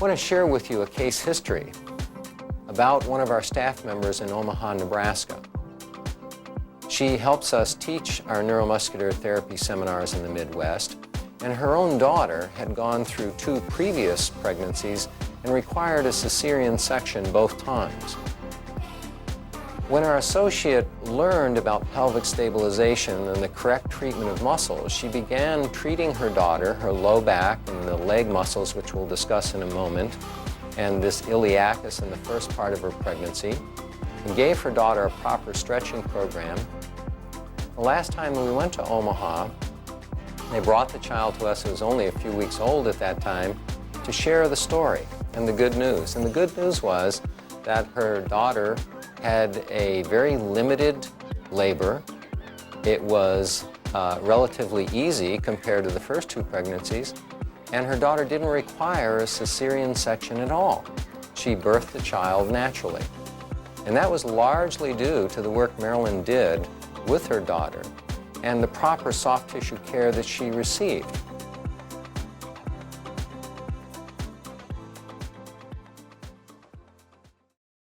want to share with you a case history about one of our staff members in Omaha, Nebraska. She helps us teach our neuromuscular therapy seminars in the Midwest, and her own daughter had gone through 2 previous pregnancies and required a cesarean section both times. When our associate learned about pelvic stabilization and the correct treatment of muscles, she began treating her daughter, her low back and the leg muscles, which we'll discuss in a moment, and this iliacus in the first part of her pregnancy, and gave her daughter a proper stretching program. The last time we went to Omaha, they brought the child to us, who was only a few weeks old at that time, to share the story and the good news. And the good news was that her daughter had a very limited labor. It was relatively easy compared to the first 2 pregnancies, and her daughter didn't require a cesarean section at all. She birthed the child naturally. And that was largely due to the work Marilyn did with her daughter and the proper soft tissue care that she received.